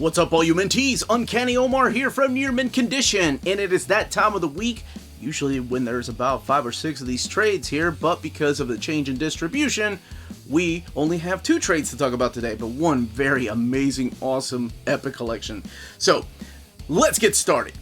What's up, all you mentees? Uncanny Omar here from Near Mint Condition, and it is that time of the week, usually when there's about 5 or 6 of these trades here, but because of the change in distribution, we only have 2 trades to talk about today, but one very amazing, awesome, epic collection. So, let's get started.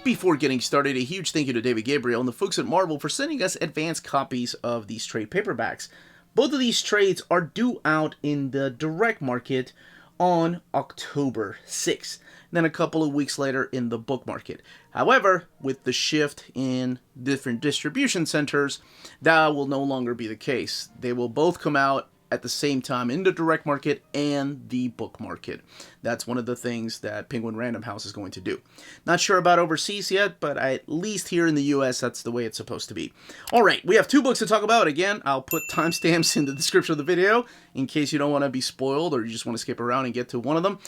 Before getting started, a huge thank you to David Gabriel and the folks at Marvel for sending us advanced copies of these trade paperbacks. Both of these trades are due out in the direct market on October 6th, then a couple of weeks later in the book market. However, with the shift in different distribution centers, that will no longer be the case. They will both come out at the same time in the direct market and the book market. That's one of the things that Penguin Random House is going to do. Not sure about overseas yet, but at least here in the US, that's the way it's supposed to be. Alright, we have 2 books to talk about. Again, I'll put timestamps in the description of the video in case you don't want to be spoiled or you just want to skip around and get to one of them.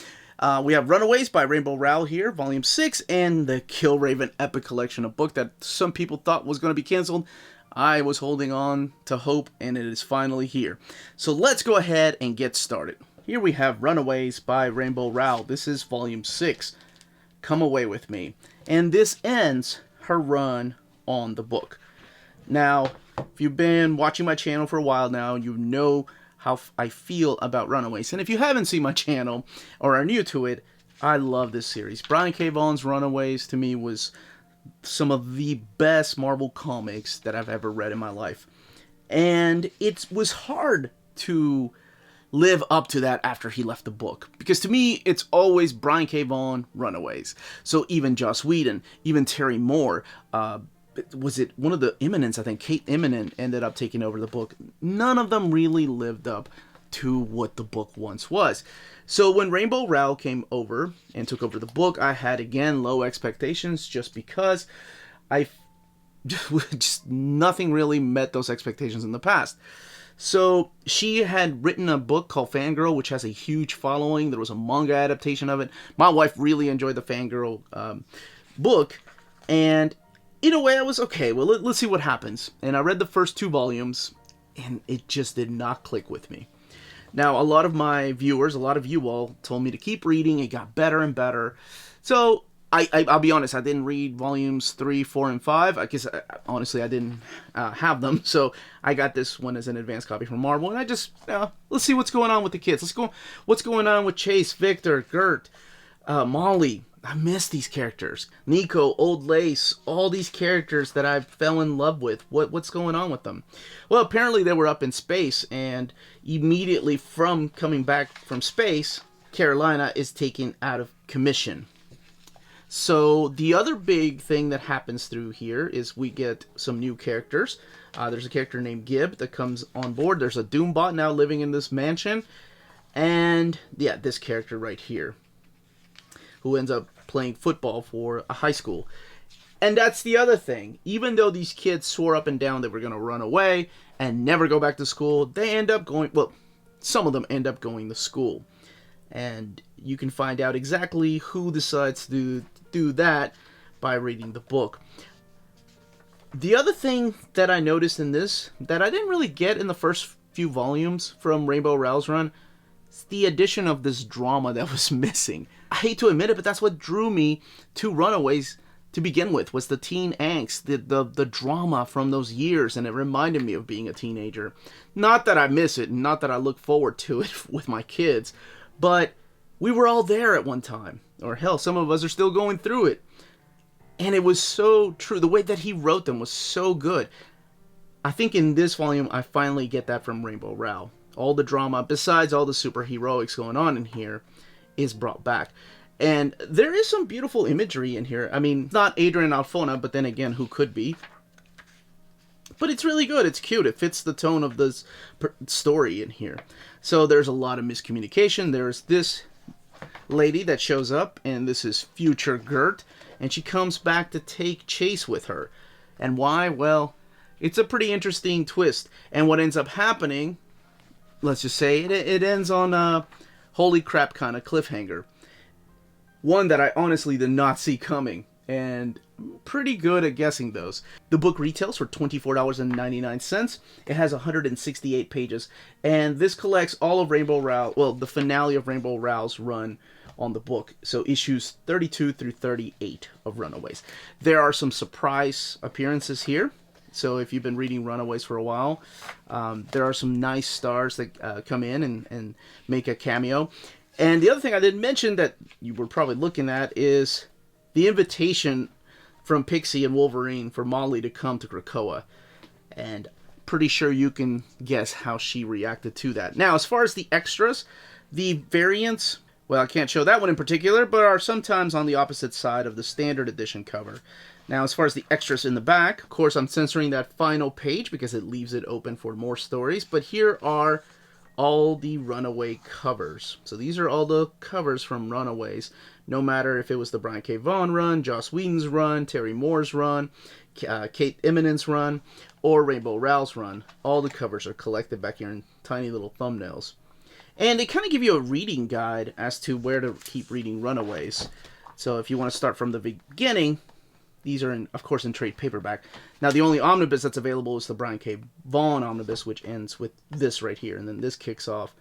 We have Runaways by Rowell here, Volume 6, and the Killraven Epic Collection, a book that some people thought was going to be canceled. I was holding on to hope, and it is finally here. So let's go ahead and get started. Here we have Runaways by Rowell. This is Volume 6. Come away with me. And this ends her run on the book. Now, if you've been watching my channel for a while now, you know how I feel about Runaways. And if you haven't seen my channel or are new to it, I love this series. Brian K. Vaughan's Runaways, to me, was some of the best Marvel comics that I've ever read in my life. And it was hard to live up to that after he left the book. Because to me, it's always Brian K. Vaughan, Runaways. So even Joss Whedon, even Terry Moore, was it one of the Eminence, I think Kate Eminent ended up taking over the book. None of them really lived up to what the book once was. So when Rowell came over and took over the book, I had, again, low expectations just because just nothing really met those expectations in the past. So she had written a book called Fangirl, which has a huge following. There was a manga adaptation of it. My wife really enjoyed the Fangirl book, and in a way I was, okay, well, let's see what happens. And I read the first 2 volumes, and it just did not click with me. Now, a lot of my viewers, a lot of you all, told me to keep reading. It got better and better. So, I'll be honest, I didn't read volumes 3, 4, and 5. I guess, honestly, I didn't have them. So, I got this one as an advanced copy from Marvel. And I just, let's see what's going on with the kids. What's going on with Chase, Victor, Gert, Molly. I miss these characters. Nico, Old Lace, all these characters that I fell in love with. What's going on with them? Well, apparently they were up in space, and immediately from coming back from space, Carolina is taken out of commission. So the other big thing that happens through here is we get some new characters. There's a character named Gib that comes on board. There's a Doombot now living in this mansion. And, yeah, this character right here, who ends up playing football for a high school. And that's the other thing. Even though these kids swore up and down they were going to run away and never go back to school, they end up going, well, some of them end up going to school. And you can find out exactly who decides to do that by reading the book. The other thing that I noticed in this, that I didn't really get in the first few volumes from Rowell's run, is the addition of this drama that was missing. I hate to admit it, but that's what drew me to Runaways to begin with, was the teen angst, the drama from those years, and it reminded me of being a teenager. Not that I miss it, and not that I look forward to it with my kids, but we were all there at one time. Or hell, some of us are still going through it. And it was so true. The way that he wrote them was so good. I think in this volume, I finally get that from Rowell. All the drama, besides all the superheroics going on in here, is brought back. And there is some beautiful imagery in here. I mean, not Adrian Alfona, but then again, who could be? But it's really good. It's cute. It fits the tone of this story in here. So there's a lot of miscommunication. There's this lady that shows up, and this is future Gert, and she comes back to take Chase with her. And why? Well, it's a pretty interesting twist. And what ends up happening, let's just say, it ends on a holy crap kind of cliffhanger. One that I honestly did not see coming. and pretty good at guessing those. The book retails for $24.99. It has 168 pages, and this collects all of Rainbow Rowell, well, the finale of Rainbow Rowell's run on the book. So issues 32 through 38 of Runaways. There are some surprise appearances here. So if you've been reading Runaways for a while, there are some nice stars that come in and make a cameo. And the other thing I didn't mention that you were probably looking at is the invitation from Pixie and Wolverine for Molly to come to Krakoa. And pretty sure you can guess how she reacted to that. Now, as far as the extras, the variants, well, I can't show that one in particular, but are sometimes on the opposite side of the standard edition cover. Now, as far as the extras in the back, of course, I'm censoring that final page because it leaves it open for more stories. But here are all the Runaway covers. So these are all the covers from Runaways. No matter if it was the Brian K. Vaughan run, Joss Whedon's run, Terry Moore's run, Kate Eminence's run, or Rainbow Rowell's run. All the covers are collected back here in tiny little thumbnails. And they kind of give you a reading guide as to where to keep reading Runaways. So if you want to start from the beginning, these are, of course, in trade paperback. Now, the only omnibus that's available is the Brian K. Vaughan omnibus, which ends with this right here. And then this kicks off,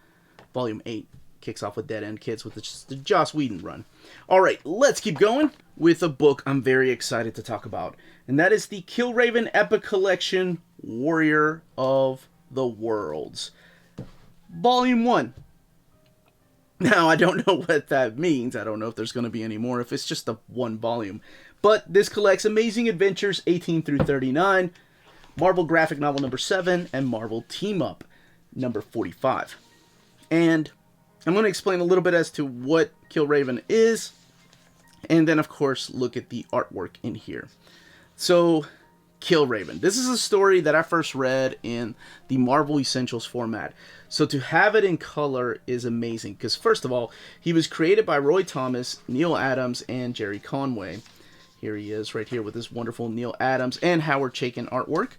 Volume 8, kicks off with Dead End Kids with the Joss Whedon run. All right, let's keep going with a book I'm very excited to talk about. And that is the Killraven Epic Collection, Warrior of the Worlds. Volume 1. Now, I don't know what that means. I don't know if there's going to be any more, if it's just a one volume. But this collects Amazing Adventures 18 through 39, Marvel Graphic Novel number 7, and Marvel Team Up number 45. And I'm going to explain a little bit as to what Killraven is, and then, of course, look at the artwork in here. So, Killraven. This is a story that I first read in the Marvel Essentials format. So to have it in color is amazing, because first of all, he was created by Roy Thomas, Neil Adams, and Jerry Conway. Here he is right here with this wonderful Neil Adams and Howard Chaykin artwork.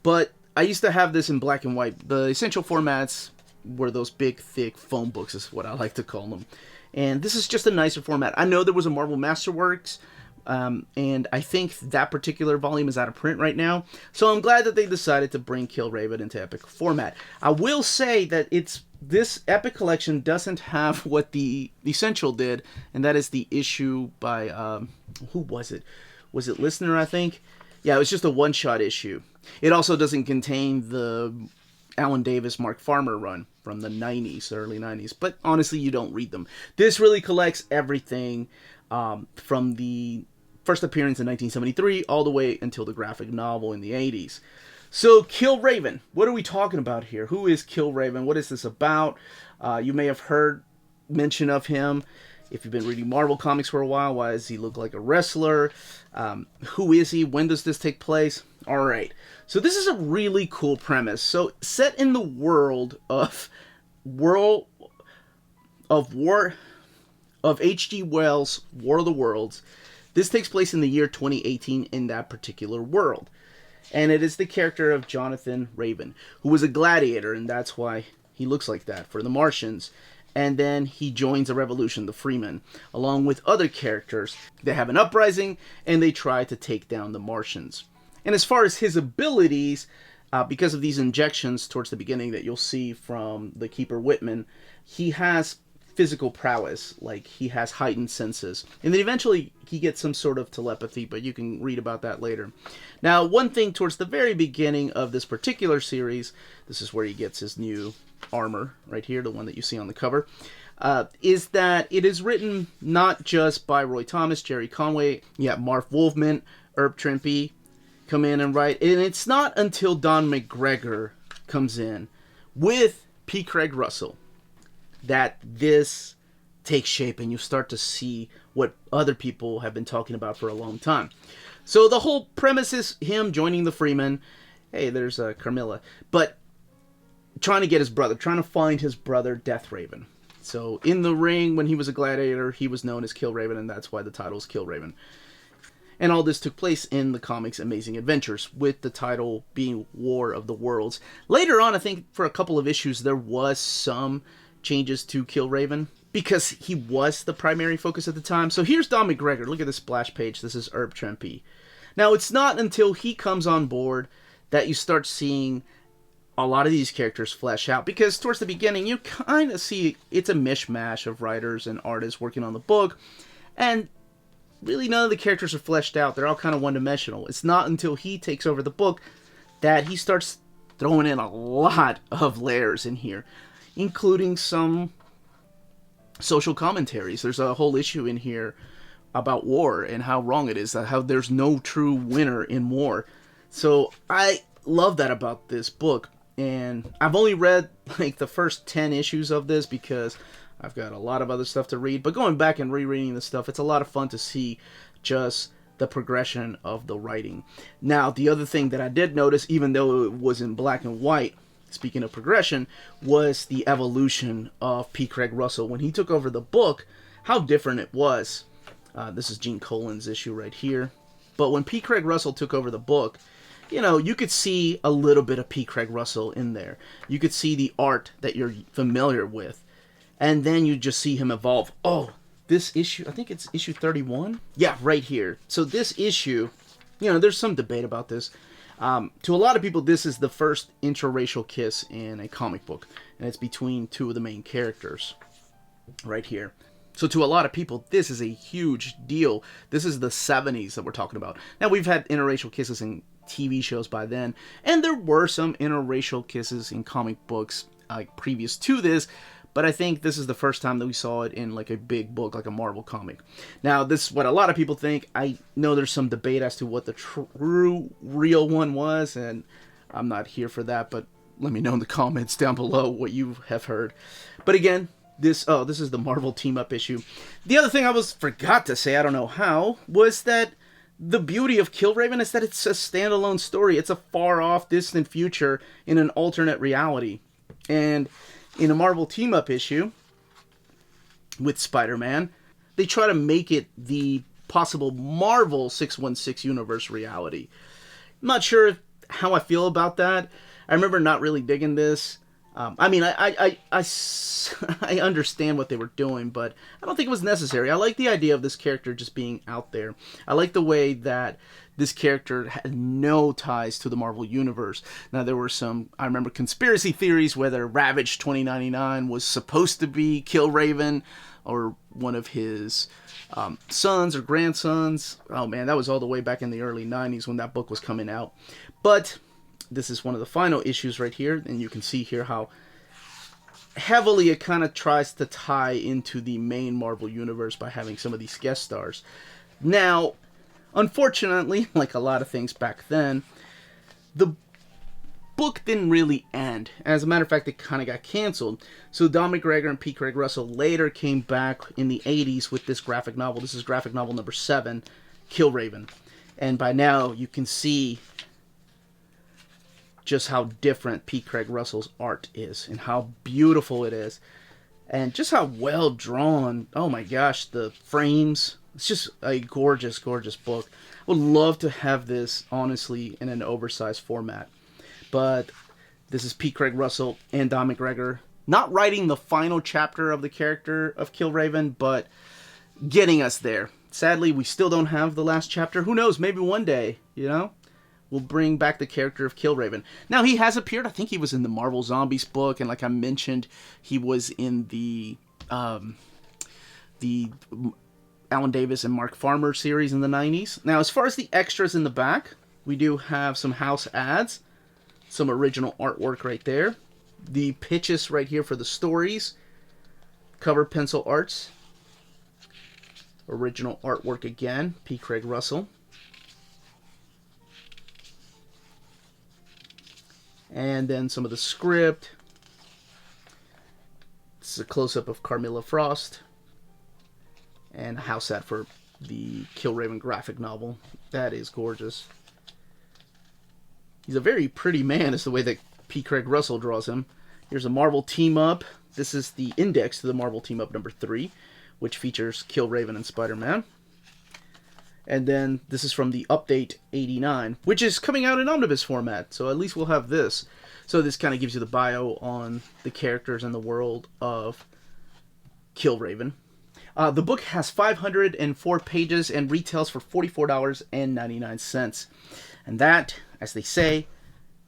But I used to have this in black and white. The essential formats were those big, thick phone books, is what I like to call them. And this is just a nicer format. I know there was a Marvel Masterworks, and I think that particular volume is out of print right now. So I'm glad that they decided to bring Killraven into Epic format. I will say that this Epic collection doesn't have what the Essential did, and that is the issue by, who was it? Was it Listener, I think? Yeah, it was just a one-shot issue. It also doesn't contain the Alan Davis, Mark Farmer run from the 90s, early 90s. But honestly, you don't read them. This really collects everything from the first appearance in 1973 all the way until the graphic novel in the 80s. So, Killraven. What are we talking about here? Who is Killraven? What is this about? You may have heard mention of him. If you've been reading Marvel Comics for a while, why does he look like a wrestler? Who is he? When does this take place? All right. So this is a really cool premise. So set in the world of H.G. Wells' War of the Worlds. This takes place in the year 2018 in that particular world. And it is the character of Jonathan Raven, who was a gladiator, and that's why he looks like that for the Martians. And then he joins a revolution, the Freemen, along with other characters. They have an uprising, and they try to take down the Martians. And as far as his abilities, because of these injections towards the beginning that you'll see from the Keeper Whitman, he has physical prowess, like he has heightened senses. And then eventually he gets some sort of telepathy, but you can read about that later. Now, one thing towards the very beginning of this particular series, this is where he gets his new armor, right here, the one that you see on the cover, is that it is written not just by Roy Thomas, Jerry Conway, Marv Wolfman, Herb Trimpe come in and write, and it's not until Don McGregor comes in with P. Craig Russell that this takes shape and you start to see what other people have been talking about for a long time. So the whole premise is him joining the Freemen. Hey, there's Carmilla. But trying to get his brother, trying to find his brother, Deathraven. So in the ring, when he was a gladiator, he was known as Killraven, and that's why the title is Killraven. And all this took place in the comics Amazing Adventures, with the title being War of the Worlds. Later on, I think for a couple of issues, there was some changes to Killraven. because he was the primary focus at the time. So here's Don McGregor. Look at this splash page. This is Herb Trimpe. Now, it's not until he comes on board that you start seeing a lot of these characters flesh out, because towards the beginning you kind of see it's a mishmash of writers and artists working on the book, and really none of the characters are fleshed out. They're all kind of one-dimensional. It's not until he takes over the book that he starts throwing in a lot of layers in here, including some social commentaries. There's a whole issue in here about war and how wrong it is, how there's no true winner in war. So I love that about this book. And I've only read like the first 10 issues of this because I've got a lot of other stuff to read. But going back and rereading this stuff, it's a lot of fun to see just the progression of the writing. Now, the other thing that I did notice, even though it was in black and white, speaking of progression, was the evolution of P. Craig Russell. When he took over the book, how different it was. This is Gene Colan's issue right here. But when P. Craig Russell took over the book, you know, you could see a little bit of P. Craig Russell in there. You could see the art that you're familiar with. And then you just see him evolve. Oh, this issue, I think it's issue 31? Yeah, right here. So this issue, you know, there's some debate about this. To a lot of people, this is the first interracial kiss in a comic book. And it's between two of the main characters. Right here. So to a lot of people, this is a huge deal. This is the 70s that we're talking about. Now, we've had interracial kisses in TV shows by then, and there were some interracial kisses in comic books previous to this, but I think this is the first time that we saw it in like a big book, like a Marvel comic. Now, this is what a lot of people think. I know there's some debate as to what the true, real one was, and I'm not here for that, but let me know in the comments down below what you have heard. But again, this is the Marvel team-up issue. The other thing I forgot to say, I don't know how, was that the beauty of Killraven is that it's a standalone story. It's a far-off, distant future in an alternate reality. And in a Marvel team-up issue with Spider-Man, they try to make it the possible Marvel 616 universe reality. I'm not sure how I feel about that. I remember not really digging this. I mean, I understand what they were doing, but I don't think it was necessary. I like the idea of this character just being out there. I like the way that this character had no ties to the Marvel Universe. Now, there were some, I remember, conspiracy theories whether Ravage 2099 was supposed to be Killraven or one of his sons or grandsons. Oh, man, that was all the way back in the early 90s when that book was coming out. But this is one of the final issues right here, and you can see here how heavily it kind of tries to tie into the main Marvel Universe by having some of these guest stars. Now, unfortunately, like a lot of things back then, the book didn't really end. As a matter of fact, it kind of got canceled. So Don McGregor and P. Craig Russell later came back in the 80s with this graphic novel. This is graphic novel number 7, Killraven. And by now, you can see just how different P. Craig Russell's art is and how beautiful it is and just how well drawn. Oh my gosh, the frames. It's just a gorgeous, gorgeous book. I would love to have this, honestly, in an oversized format. But this is P. Craig Russell and Don McGregor not writing the final chapter of the character of Killraven, but getting us there. Sadly, we still don't have the last chapter. Who knows? Maybe one day, you know? We'll bring back the character of Killraven. Now, he has appeared. I think he was in the Marvel Zombies book, and like I mentioned, he was in the Alan Davis and Mark Farmer series in the 90s. Now, as far as the extras in the back, we do have some house ads, some original artwork right there, the pitches right here for the stories, cover pencil arts, original artwork again, P. Craig Russell. And then some of the script. This is a close-up of Carmilla Frost. And a house ad for the Killraven graphic novel. That is gorgeous. He's a very pretty man, is the way that P. Craig Russell draws him. Here's a Marvel team-up. This is the index to the Marvel team-up number 3, which features Killraven and Spider-Man. And then this is from the Update 89, which is coming out in omnibus format, so at least we'll have this. So this kind of gives you the bio on the characters and the world of Killraven. The book has 504 pages and retails for $44.99. And that, as they say,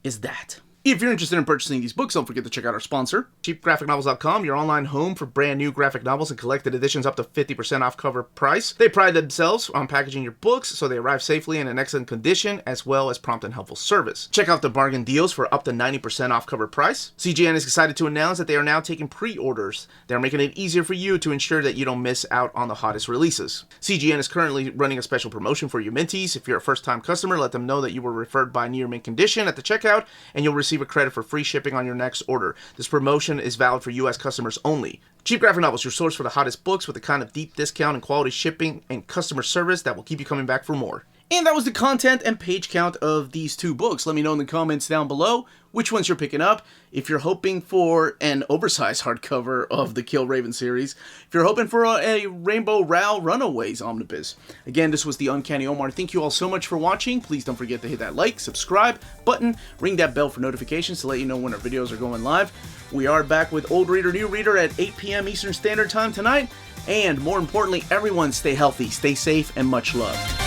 is that. If you're interested in purchasing these books, don't forget to check out our sponsor, cheapgraphicnovels.com, your online home for brand new graphic novels and collected editions up to 50% off cover price. They pride themselves on packaging your books so they arrive safely and in excellent condition, as well as prompt and helpful service. Check out the bargain deals for up to 90% off cover price. CGN is excited to announce that they are now taking pre-orders. They're making it easier for you to ensure that you don't miss out on the hottest releases. CGN is currently running a special promotion for you Minties. If you're a first-time customer, let them know that you were referred by Near Mint Condition at the checkout, and you'll receive a credit for free shipping on your next order. This promotion is valid for U.S. customers only. Cheap Graphic Novels, your source for the hottest books with the kind of deep discount and quality shipping and customer service that will keep you coming back for more. And that was the content and page count of these two books. Let me know in the comments down below which ones you're picking up. If you're hoping for an oversized hardcover of the Killraven series, if you're hoping for a Rainbow Rowell Runaways omnibus. Again, this was the Uncanny Omar. Thank you all so much for watching. Please don't forget to hit that like, subscribe button, ring that bell for notifications to let you know when our videos are going live. We are back with Old Reader, New Reader at 8 p.m. Eastern Standard Time tonight. And more importantly, everyone stay healthy, stay safe, and much love.